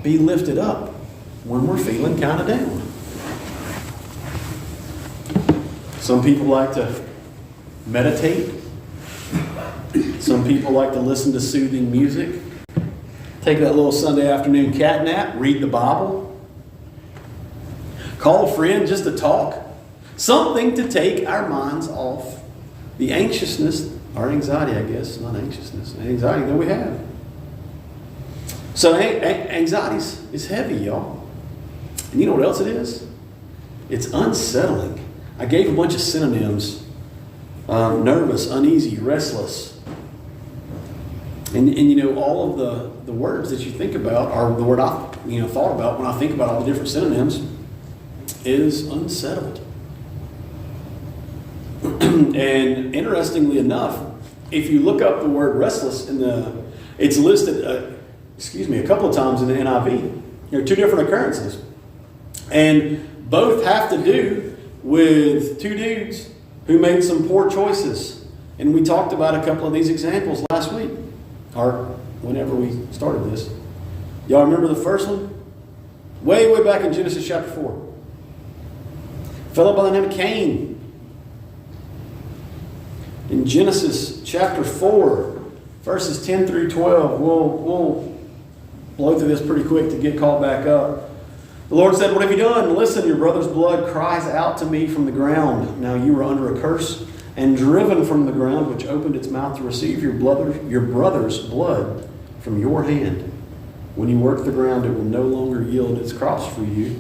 be lifted up when we're feeling kind of down. Some people like to meditate. Some people like to listen to soothing music. Take that little Sunday afternoon cat nap, read the Bible. Call a friend just to talk. Something to take our minds off the anxiousness, or anxiety, I guess, not anxiousness, anxiety that we have. So anxiety is heavy, y'all. And you know what else it is? It's unsettling. I gave a bunch of synonyms. Nervous, uneasy, restless. And you know, all of the words that you think about, or the word I thought about when I think about all the different synonyms, is unsettled. And interestingly enough, if you look up the word restless it's listed, a couple of times in the NIV. There are two different occurrences. And both have to do with two dudes who made some poor choices. And we talked about a couple of these examples last week, or whenever we started this. Y'all remember the first one? Way back in Genesis chapter 4. A fellow by the name of Cain. In Genesis chapter 4, verses 10 through 12, we'll blow through this pretty quick to get caught back up. The Lord said, "What have you done? Listen, your brother's blood cries out to me from the ground. Now you are under a curse and driven from the ground, which opened its mouth to receive your brother's blood from your hand. When you work the ground, it will no longer yield its crops for you.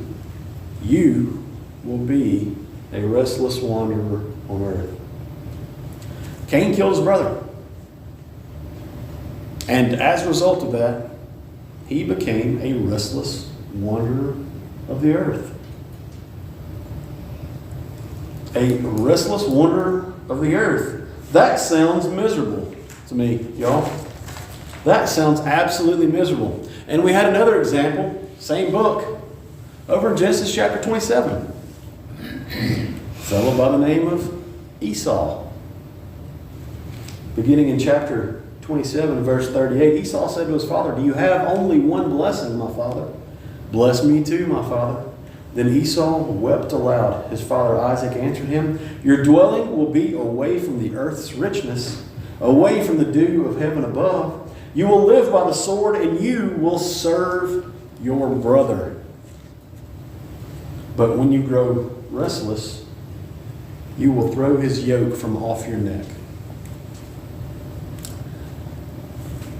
You will be a restless wanderer on earth." Cain killed his brother. And as a result of that, he became a restless wanderer of the earth. A restless wanderer of the earth. That sounds miserable to me, y'all. That sounds absolutely miserable. And we had another example, same book, over in Genesis chapter 27. A fellow by the name of Esau. Beginning in chapter 27, verse 38, Esau said to his father, "Do you have only one blessing, my father? Bless me too, my father." Then Esau wept aloud. His father Isaac answered him, "Your dwelling will be away from the earth's richness, away from the dew of heaven above. You will live by the sword, and you will serve your brother. But when you grow restless, you will throw his yoke from off your neck."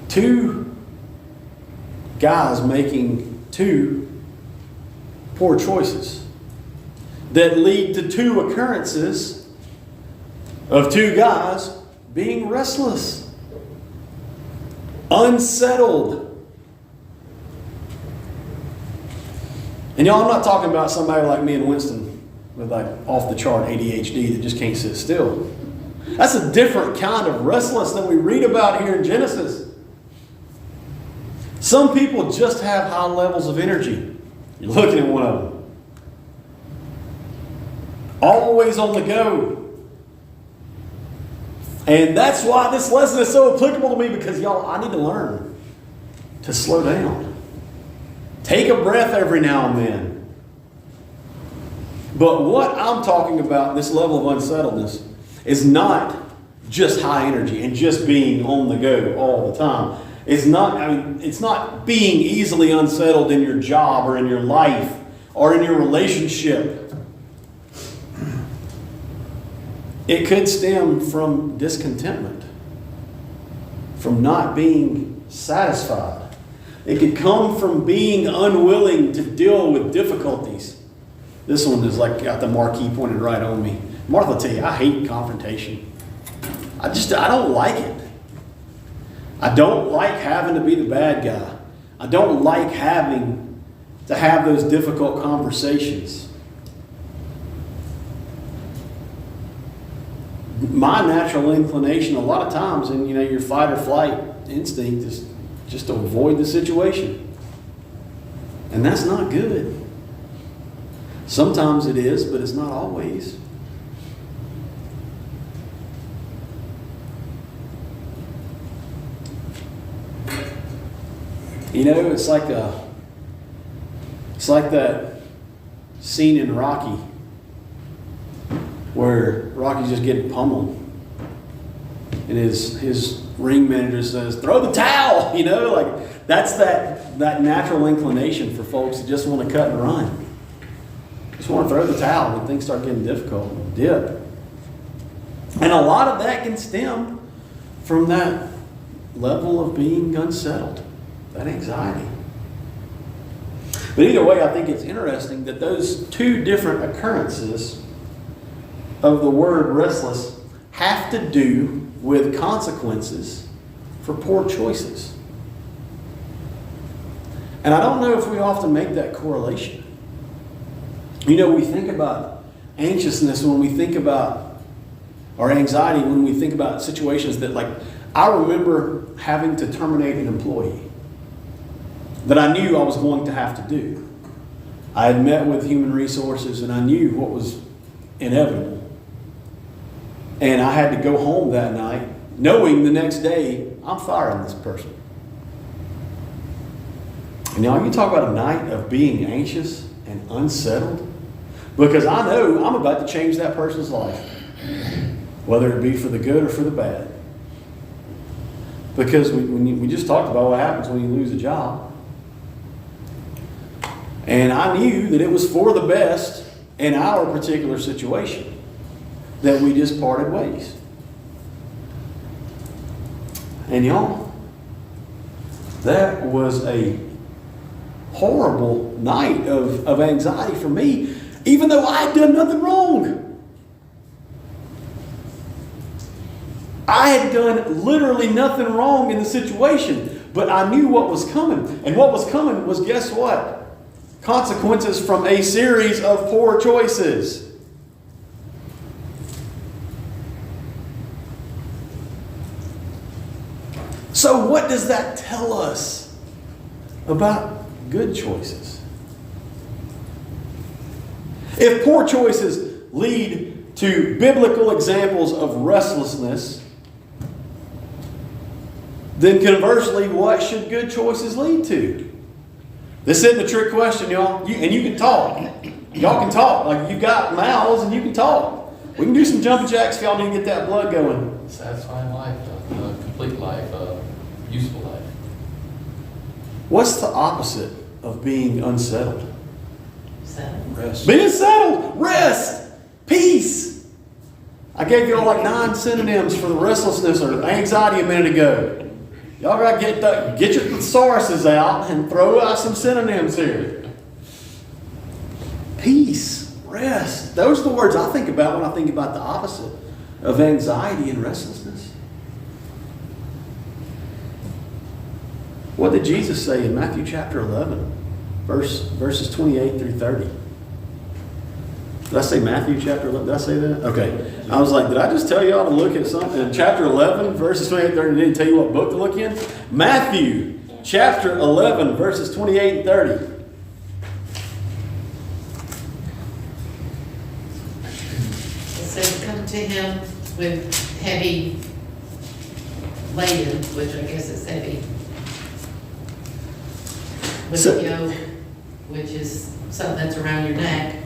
Two guys making two poor choices that lead to two occurrences of two guys being restless, unsettled. And y'all, I'm not talking about somebody like me and Winston with like off the chart ADHD that just can't sit still. That's a different kind of restless than we read about here in Genesis. Some people just have high levels of energy. You're looking at one of them. Always on the go. And that's why this lesson is so applicable to me, because y'all, I need to learn to slow down. Take a breath every now and then. But what I'm talking about, this level of unsettledness, is not just high energy and just being on the go all the time. It's not being easily unsettled in your job or in your life or in your relationship. It could stem from discontentment, from not being satisfied. It could come from being unwilling to deal with difficulties. This one is like got the marquee pointed right on me. Martha will tell you, I hate confrontation. I don't like it. I don't like having to be the bad guy. I don't like having to have those difficult conversations. My natural inclination a lot of times, and your fight or flight instinct, is just to avoid the situation. And that's not good. Sometimes it is, but it's not always. It's like It's like that scene in Rocky where Rocky's just getting pummeled. And his ring manager says, throw the towel, like that's that natural inclination for folks that just want to cut and run. Just want to throw the towel when things start getting difficult, dip. And a lot of that can stem from that level of being unsettled, that anxiety. But either way, I think it's interesting that those two different occurrences of the word restless have to do with consequences for poor choices. And I don't know if we often make that correlation. We think about anxiousness when we think about, or anxiety when we think about situations that, like, I remember having to terminate an employee that I knew I was going to have to do. I had met with human resources and I knew what was inevitable. And I had to go home that night knowing the next day I'm firing this person. And now you talk about a night of being anxious and unsettled, because I know I'm about to change that person's life, whether it be for the good or for the bad. Because we just talked about what happens when you lose a job. And I knew that it was for the best in our particular situation that we just parted ways. And y'all, that was a horrible night of anxiety for me, even though I had done nothing wrong. I had done literally nothing wrong in the situation, but I knew what was coming. And what was coming was, guess what? Consequences from a series of poor choices. So what does that tell us about good choices? If poor choices lead to biblical examples of restlessness, then conversely, what should good choices lead to? This isn't a trick question, y'all. And you can talk. Y'all can talk. Like, you've got mouths and you can talk. We can do some jumping jacks if y'all need to get that blood going. Satisfying life, a complete life, a useful life. What's the opposite of being unsettled? Settled. Rest. Being settled. Rest. Peace. I gave you all like 9 synonyms for the restlessness or anxiety a minute ago. Y'all got to get your thesauruses out and throw out some synonyms here. Peace. Rest. Those are the words I think about when I think about the opposite of anxiety and restlessness. What did Jesus say in Matthew chapter 11, verses 28 through 30? Did I say Matthew chapter 11? Did I say that? Okay. I was like, did I just tell y'all to look at something in chapter 11, verses 28 30? Didn't tell you what book to look in? Matthew chapter 11, verses 28 and 30. It says, come to him with heavy laden, which I guess is heavy. With a yoke, which is something that's around your neck.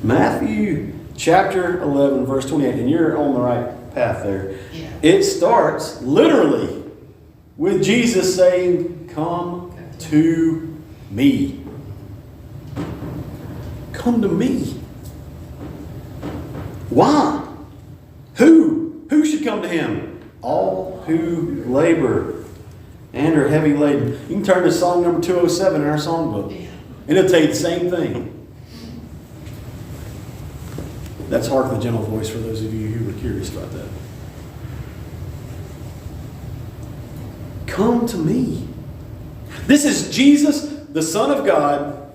Matthew chapter 11, verse 28, and you're on the right path there. Yeah. It starts literally with Jesus saying, come to me. Come to me. Why? Who? Who should come to him? All who labor and are heavy laden. You can turn to song number 207 in our songbook, and it'll tell you the same thing. That's Hark the Gentle Voice for those of you who were curious about that. Come to me. This is Jesus, the Son of God,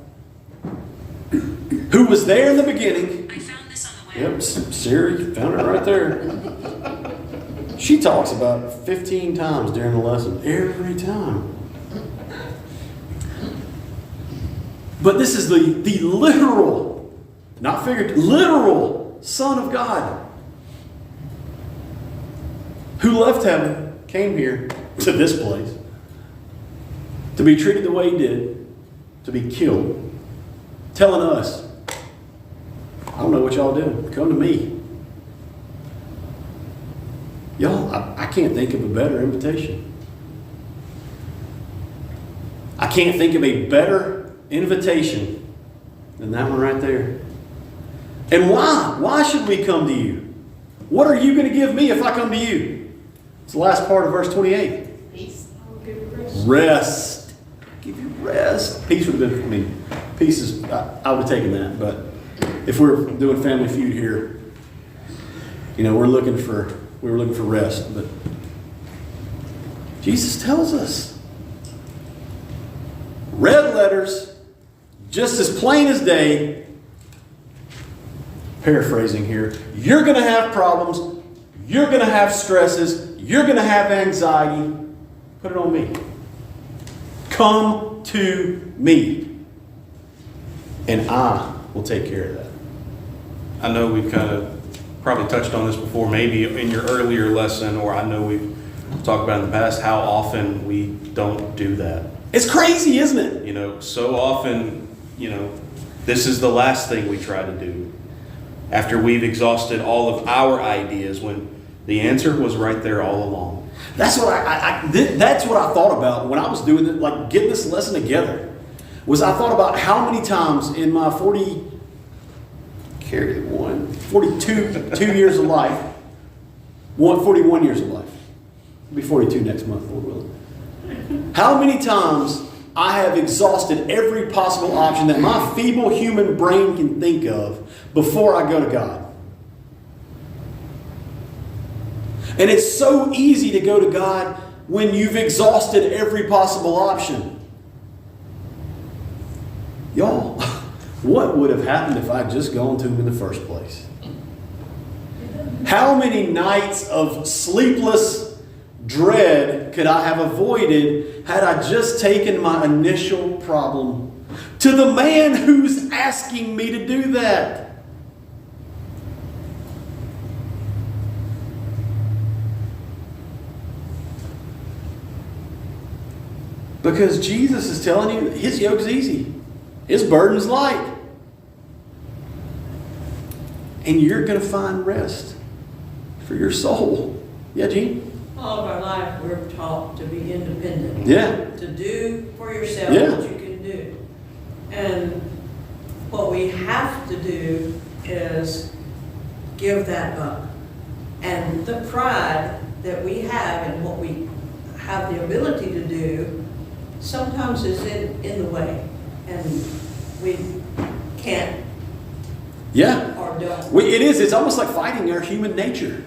who was there in the beginning. I found this on the web. Yep, Siri found it right there. She talks about 15 times during the lesson, every time. But this is the literal, not figurative, literal Son of God, who left heaven, came here to this place, to be treated the way he did, to be killed, telling us, I don't know what y'all do. Come to me. Y'all, I can't think of a better invitation. I can't think of a better invitation than that one right there. And why? Why should we come to you? What are you going to give me if I come to you? It's the last part of verse 28. Peace. I'll give you rest. Rest. Give you rest. Peace would have been, peace is, I would have taken that. But if we're doing Family Feud here, we were looking for rest. But Jesus tells us, red letters, just as plain as day, paraphrasing here, you're going to have problems, you're going to have stresses, you're going to have anxiety. Put it on me. Come to me, and I will take care of that. I know we've kind of probably touched on this before, maybe in your earlier lesson, or I know we've talked about in the past how often we don't do that. It's crazy, isn't it? So often, this is the last thing we try to do after we've exhausted all of our ideas when the answer was right there all along. That's what that's what I thought about when I was doing it, like getting this lesson together. Was I thought about how many times in my 42 years of life, 41 years of life. I'll be 42 next month, Lord willing. How many times I have exhausted every possible option that my feeble human brain can think of before I go to God. And it's so easy to go to God when you've exhausted every possible option. Y'all, what would have happened if I'd just gone to Him in the first place? How many nights of sleepless dread could I have avoided had I just taken my initial problem to the man who's asking me to do that? Because Jesus is telling you His yoke's easy. His burden's light. And you're going to find rest for your soul. Yeah, Gene? All of our life, we're taught to be independent. Yeah. To do for yourself Yeah. what you can do. And what we have to do is give that up. And the pride that we have in what we have the ability to do sometimes is in the way. And we can't or don't. It is. It's almost like fighting our human nature.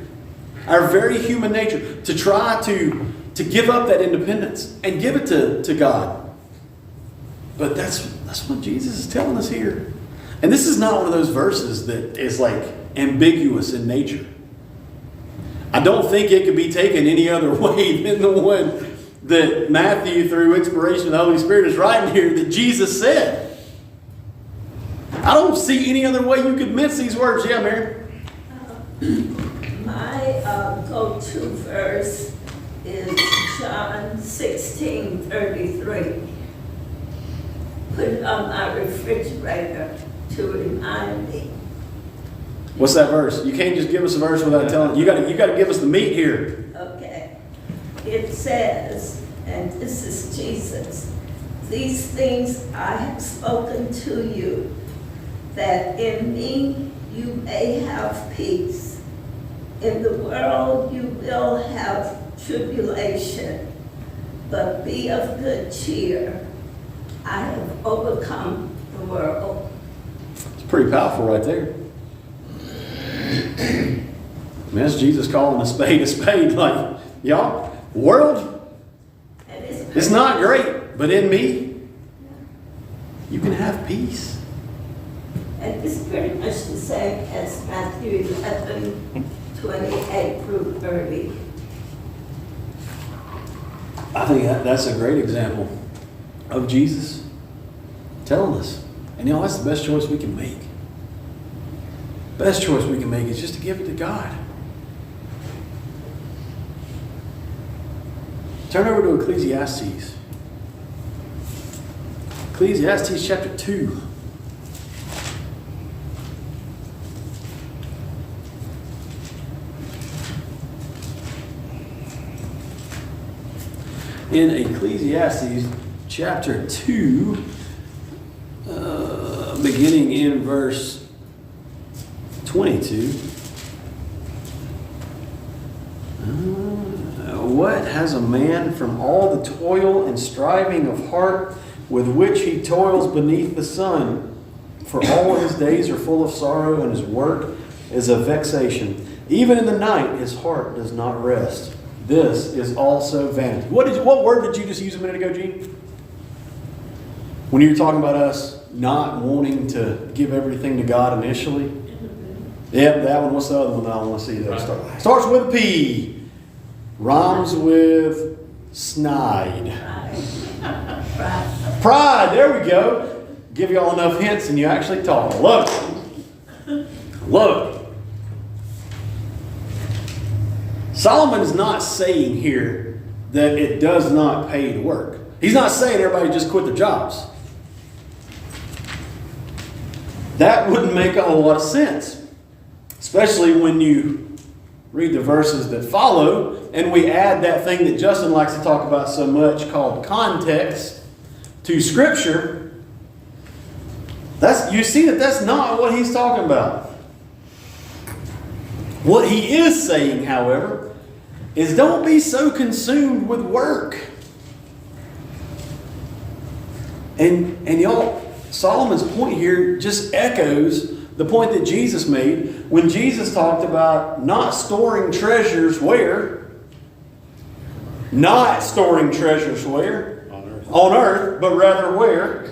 Our very human nature. To try to give up that independence and give it to God. But that's what Jesus is telling us here. And this is not one of those verses that is like ambiguous in nature. I don't think it could be taken any other way than the one that Matthew, through inspiration of the Holy Spirit, is writing here that Jesus said. I don't see any other way you could miss these words. Yeah, Mary? My go-to verse is John 16:33. Put it on my refrigerator to remind me. What's that verse? You can't just give us a verse without telling. You got to give us the meat here. Okay. It says, and this is Jesus, these things I have spoken to you, that in me you may have peace. In the world you will have tribulation, but be of good cheer. I have overcome the world. It's pretty powerful right there. I mean, that's Jesus calling a spade. Like, y'all, world, it's not great, but in me, you can have peace. And it's pretty much the same as Matthew 11:28 through 30. I think that's a great example of Jesus telling us. And that's the best choice we can make. Best choice we can make is just to give it to God. Turn over to Ecclesiastes. Ecclesiastes chapter 2. In Ecclesiastes chapter 2, beginning in verse 22. What has a man from all the toil and striving of heart with which he toils beneath the sun? For all his days are full of sorrow, and his work is a vexation. Even in the night his heart does not rest. This is also vanity. What word did you just use a minute ago, Gene? When you were talking about us not wanting to give everything to God initially? Yep, that one. What's the other one that I want to see there? Starts with a P. Rhymes with snide. Pride. There we go. Give y'all enough hints and you actually talk. I love it. Love it. Solomon's not saying here that it does not pay to work. He's not saying everybody just quit their jobs. That wouldn't make a whole lot of sense. Especially when you read the verses that follow and we add that thing that Justin likes to talk about so much called context to Scripture. You see that's not what he's talking about. What he is saying, however, is don't be so consumed with work. And y'all, Solomon's point here just echoes the point that Jesus made when Jesus talked about not storing treasures where? Not storing treasures where? On earth. On earth, but rather where?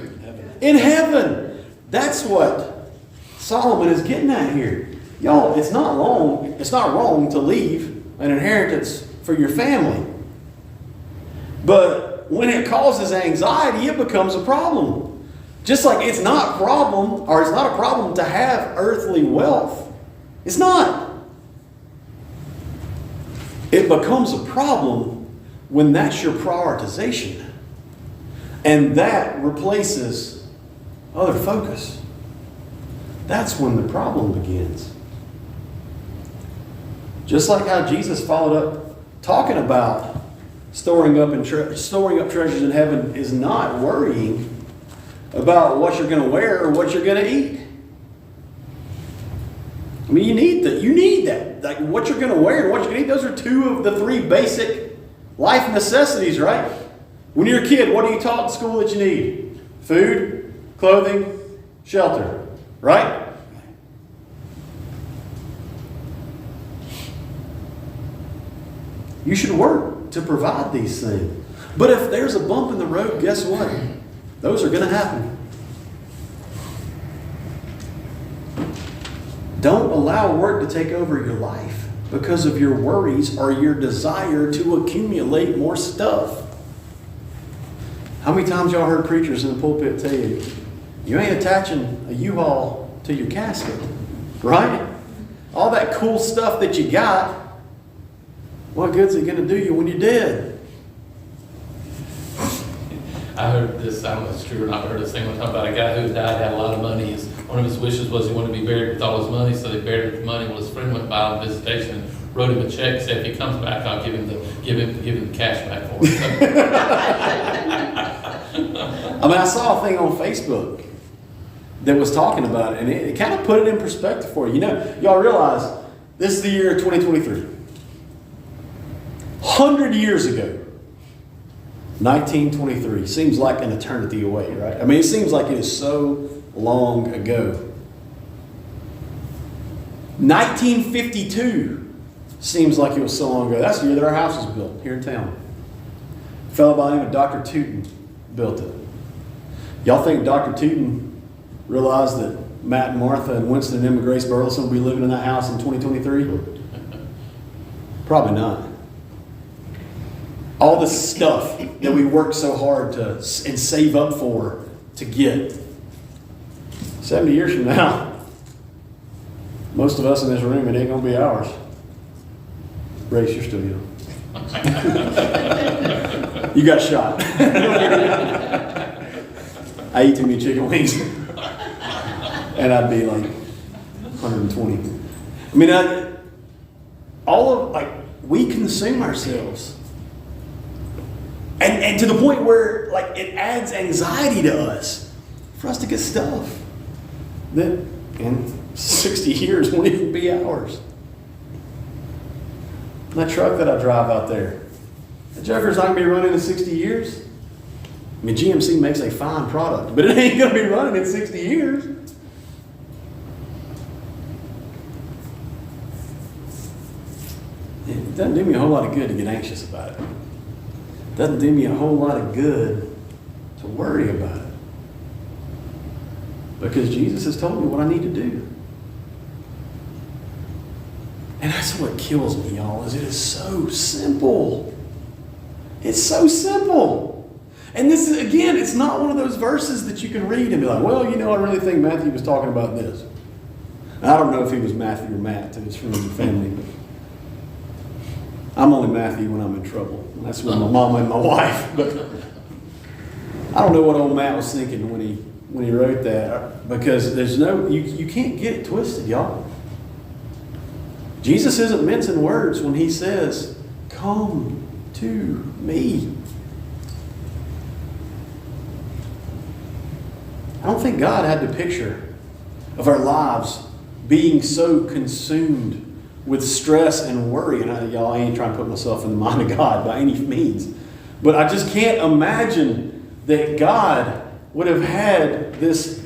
In heaven. That's what Solomon is getting at here. Y'all, it's not wrong to leave an inheritance for your family. But when it causes anxiety, it becomes a problem. Just like it's not a problem to have earthly wealth. It's not. It becomes a problem when that's your prioritization. And that replaces other focus. That's when the problem begins. Just like how Jesus followed up talking about storing up treasures in heaven is not worrying about what you're going to wear or what you're going to eat. I mean, you need that. Like what you're going to wear and what you're going to eat, those are two of the three basic life necessities, right? When you're a kid, what are you taught in school that you need? Food, clothing, shelter, right? You should work to provide these things. But if there's a bump in the road, guess what? Those are going to happen. Don't allow work to take over your life because of your worries or your desire to accumulate more stuff. How many times y'all heard preachers in the pulpit tell you, you ain't attaching a U-Haul to your casket, right? All that cool stuff that you got, what good's it going to do you when you're dead? I heard this, I don't know if it's true or not, I heard this thing one time about a guy who died, had a lot of money. One of his wishes was he wanted to be buried with all his money, so they buried him with money. Well, his friend went by on visitation and wrote him a check, said if he comes back, I'll give him the cash back for him. I mean, I saw a thing on Facebook that was talking about it, and it kind of put it in perspective for you. You know, y'all realize this is the year 2023. 100 years ago, 1923, seems like an eternity away, right? I mean, it seems like it is so long ago. 1952 seems like it was so long ago. That's the year that our house was built here in town. A fellow by the name of Dr. Tootin built it. Y'all think Dr. Tootin realized that Matt and Martha and Winston and Emma Grace Burleson will be living in that house in 2023? Probably not. All this stuff that we work so hard to and save up for to get. 70 years from now, most of us in this room, it ain't going to be ours. Race, you're still young. You got shot. I eat too many chicken wings. And I'd be like 120. I mean, we consume ourselves. And to the point where, like, it adds anxiety to us for us to get stuff that in 60 years won't even be ours. That truck that I drive out there, the joker's not going to be running in 60 years. I mean, GMC makes a fine product, but it ain't going to be running in 60 years. It doesn't do me a whole lot of good to get anxious about it. It doesn't do me a whole lot of good to worry about it. Because Jesus has told me what I need to do. And that's what kills me, y'all, is it is so simple. It's so simple. And this is, again, it's not one of those verses that you can read and be like, well, you know, I really think Matthew was talking about this. And I don't know if he was Matthew or Matt to his friends and family, but I'm only Matthew when I'm in trouble. That's with my mama and my wife. But I don't know what old Matt was thinking when he wrote that, because there's no, you can't get it twisted, y'all. Jesus isn't mincing words when he says, come to me. I don't think God had the picture of our lives being so consumed with stress and worry. And y'all, I ain't trying to put myself in the mind of God by any means. But I just can't imagine that God would have had this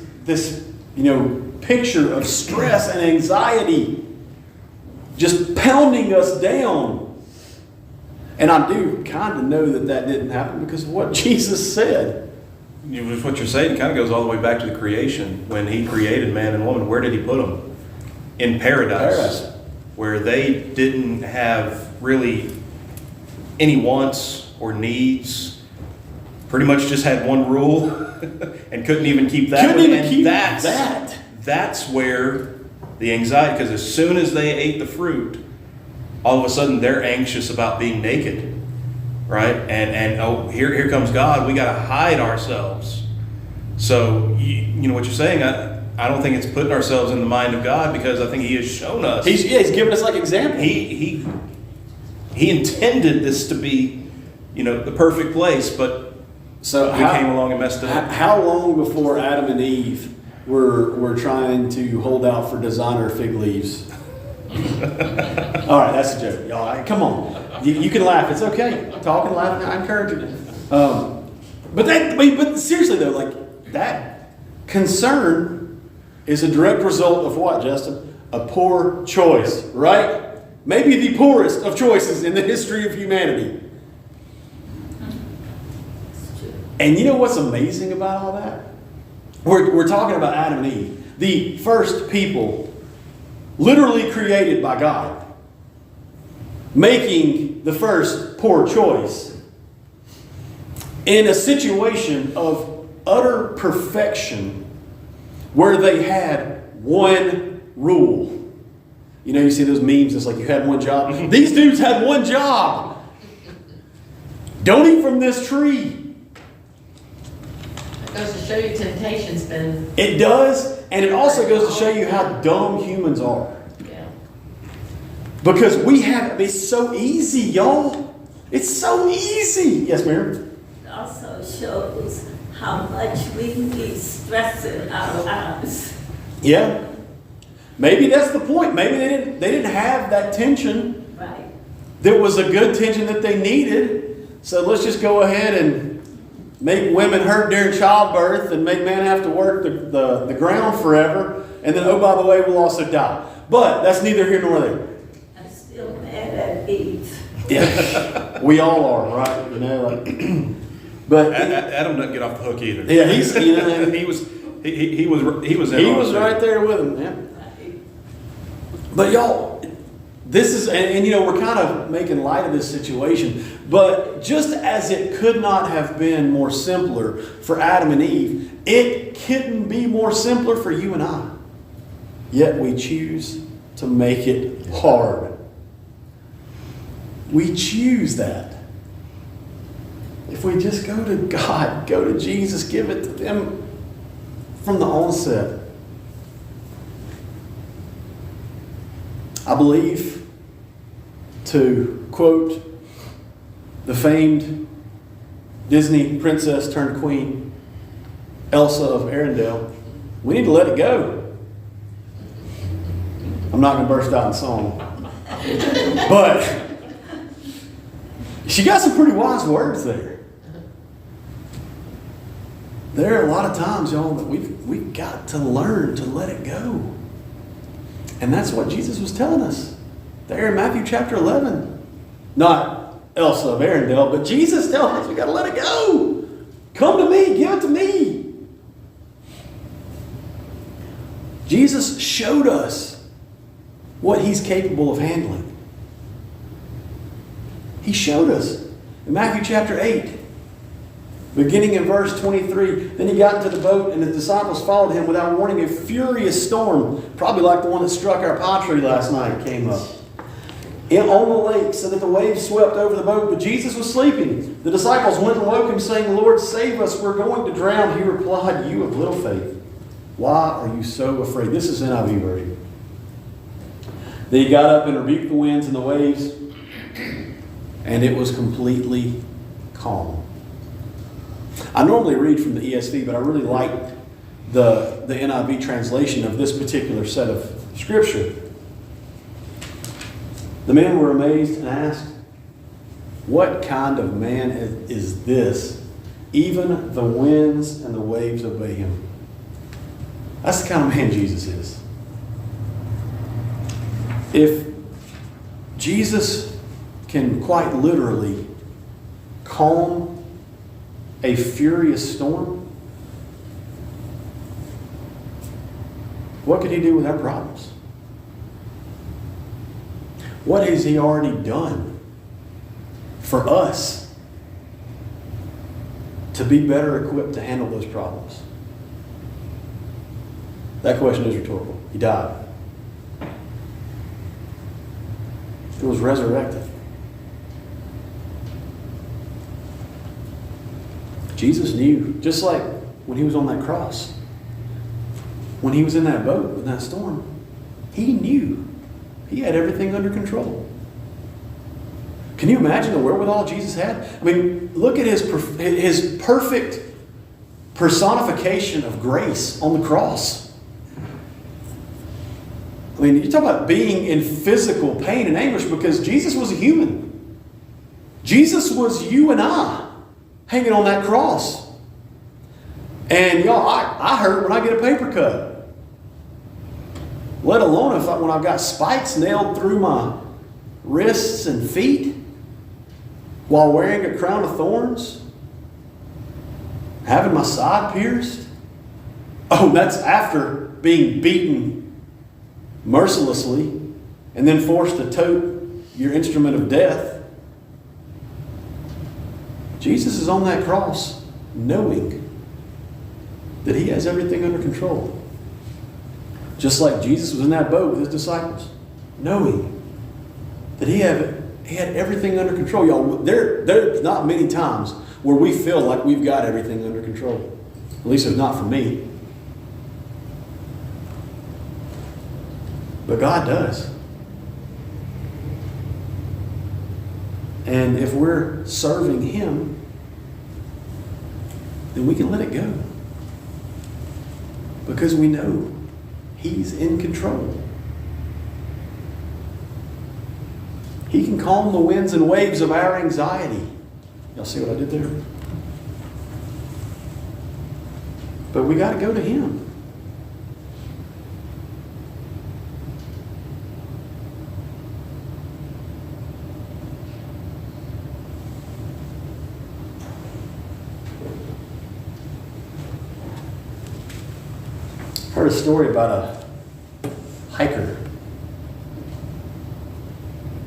picture of stress and anxiety just pounding us down. And I do kind of know that didn't happen because of what Jesus said. What you're saying kind of goes all the way back to the creation. When he created man and woman, where did he put them? In paradise. Where they didn't have really any wants or needs. Pretty much just had one rule and couldn't even keep that. That's where the anxiety, because as soon as they ate the fruit, all of a sudden they're anxious about being naked, right? And oh, here comes God. We got to hide ourselves. So you know what you're saying. I don't think it's putting ourselves in the mind of God, because I think He has shown us. He's given us like example. He intended this to be, the perfect place, but we came along and messed it up. How long before Adam and Eve were trying to hold out for designer fig leaves? All right, that's a joke, y'all. Come on, you can laugh. It's okay. Talk and laugh. I encourage you. But seriously though, like that concern is a direct result of what, Justin? A poor choice, right? Maybe the poorest of choices in the history of humanity. And you know what's amazing about all that? We're talking about Adam and Eve, the first people literally created by God, making the first poor choice in a situation of utter perfection where they had one rule. You see those memes, it's like you had one job. These dudes had one job. Don't eat from this tree. It goes to show you temptation's been... It does, and it also goes to show you how dumb humans are. Yeah. Because it's so easy, y'all. It's so easy. Yes, Mary? It also shows how much we need stress in our lives. Yeah. Maybe that's the point. Maybe they didn't have that tension. Right. That was a good tension that they needed. So let's just go ahead and make women hurt during childbirth and make men have to work the ground forever. And then, oh, by the way, we'll also die. But that's neither here nor there. I'm still mad at Eve. Yeah. We all are, right? But Adam doesn't get off the hook either. yeah, he's he was right there with him. Yeah. But y'all, this is, and we're kind of making light of this situation, but just as it could not have been more simpler for Adam and Eve, it couldn't be more simpler for you and I. Yet we choose to make it hard. We choose that. If we just go to God, go to Jesus, give it to them, from the onset. I believe, to quote the famed Disney princess turned queen, Elsa of Arendelle, we need to let it go. I'm not going to burst out in song. But she got some pretty wise words there. There are a lot of times, y'all, that we've got to learn to let it go. And that's what Jesus was telling us there in Matthew chapter 11. Not Elsa of Arendelle, but Jesus telling us we got to let it go. Come to me, give it to me. Jesus showed us what he's capable of handling. He showed us in Matthew chapter 8, beginning in verse 23. Then he got into the boat and his disciples followed him. Without warning, a furious storm, probably like the one that struck our pine tree last night, came up on the lake, so that the waves swept over the boat. But Jesus was sleeping. The disciples went and woke him, saying, Lord, save us, we're going to drown. He replied, you of little faith, why are you so afraid? This is NIV version. Then he got up and rebuked the winds and the waves, and it was completely calm. I normally read from the ESV, but I really liked the NIV translation of this particular set of scripture. The men were amazed and asked, what kind of man is this? Even the winds and the waves obey him. That's the kind of man Jesus is. If Jesus can quite literally calm a furious storm, what could he do with our problems? What has he already done for us to be better equipped to handle those problems? That question is rhetorical. He died. He was resurrected. Jesus knew, just like when he was on that cross, when he was in that boat in that storm, he knew he had everything under control. Can you imagine the wherewithal Jesus had? I mean, look at his perfect personification of grace on the cross. I mean, you talk about being in physical pain and anguish, because Jesus was a human. Jesus was you and I hanging on that cross. And y'all, I hurt when I get a paper cut. Let alone when I've got spikes nailed through my wrists and feet while wearing a crown of thorns, having my side pierced. Oh, that's after being beaten mercilessly and then forced to tote your instrument of death. Jesus is on that cross knowing that he has everything under control. Just like Jesus was in that boat with his disciples, knowing that he had everything under control. Y'all, there's not many times where we feel like we've got everything under control. At least it's not for me. But God does. And if we're serving him, then we can let it go. Because we know he's in control. He can calm the winds and waves of our anxiety. Y'all see what I did there? But we got to go to him. Heard a story about a hiker.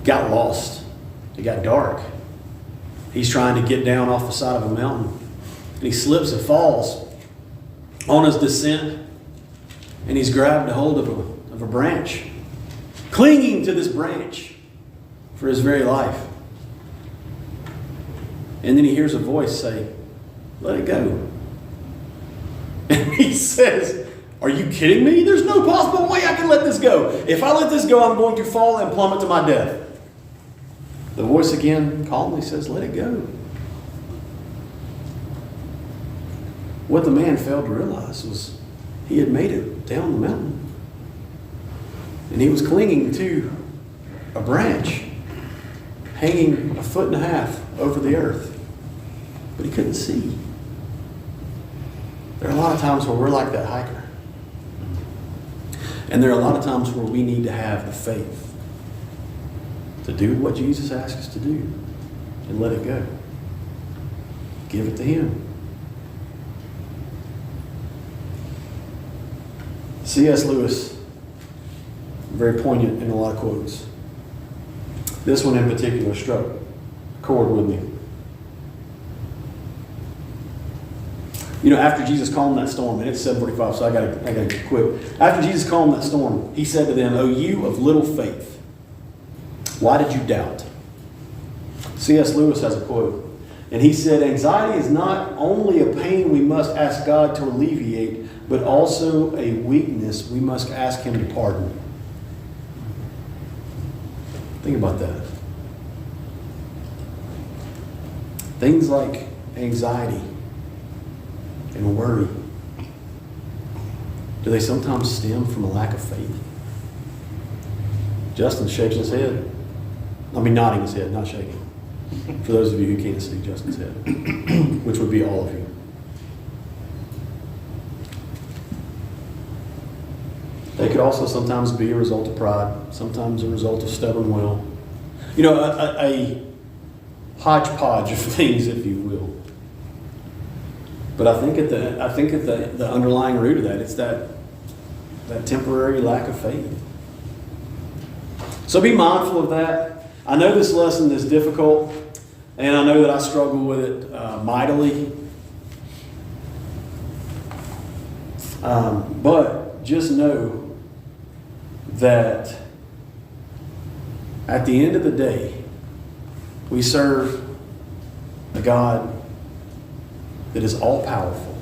Got lost. It got dark. He's trying to get down off the side of a mountain. And he slips and falls on his descent. And he's grabbed a hold of a branch, clinging to this branch for his very life. And then he hears a voice say, "Let it go." And he says, are you kidding me? There's no possible way I can let this go. If I let this go, I'm going to fall and plummet to my death. The voice again calmly says, let it go. What the man failed to realize was he had made it down the mountain. And he was clinging to a branch, hanging 1.5 feet over the earth. But he couldn't see. There are a lot of times where we're like that hiker. And there are a lot of times where we need to have the faith to do what Jesus asks us to do and let it go. Give it to Him. C.S. Lewis, very poignant in a lot of quotes. This one in particular struck a chord with me. You know, after Jesus calmed that storm, and it's 7:45, so I gotta quit. After Jesus calmed that storm, He said to them, "O you of little faith, why did you doubt?" C.S. Lewis has a quote, and he said, "Anxiety is not only a pain we must ask God to alleviate, but also a weakness we must ask Him to pardon." Think about that. Things like anxiety and worry, do they sometimes stem from a lack of faith? Justin shakes his head. I mean, nodding his head, not shaking. For those of you who can't see Justin's head, which would be all of you. They could also sometimes be a result of pride, sometimes a result of stubborn will. You know, a hodgepodge of things, if you will. But I think at the underlying root of that, it's that temporary lack of faith. So be mindful of that. I know this lesson is difficult, and I know that I struggle with it mightily. But just know that at the end of the day, we serve a God that is all-powerful,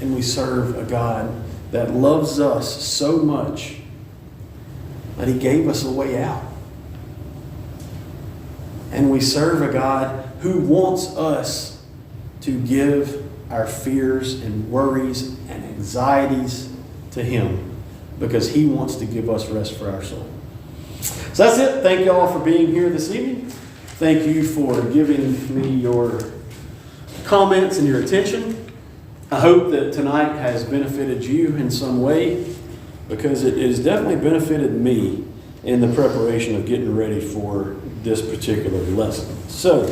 and we serve a God that loves us so much that He gave us a way out. And we serve a God who wants us to give our fears and worries and anxieties to Him, because He wants to give us rest for our soul. So that's it. Thank you all for being here this evening. Thank you for giving me your comments and your attention. I hope that tonight has benefited you in some way, because it has definitely benefited me in the preparation of getting ready for this particular lesson. So,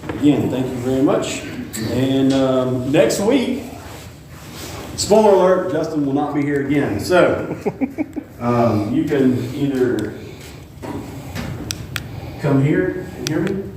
again, thank you very much. And next week, spoiler alert, Justin will not be here again. So, you can either come here and hear me,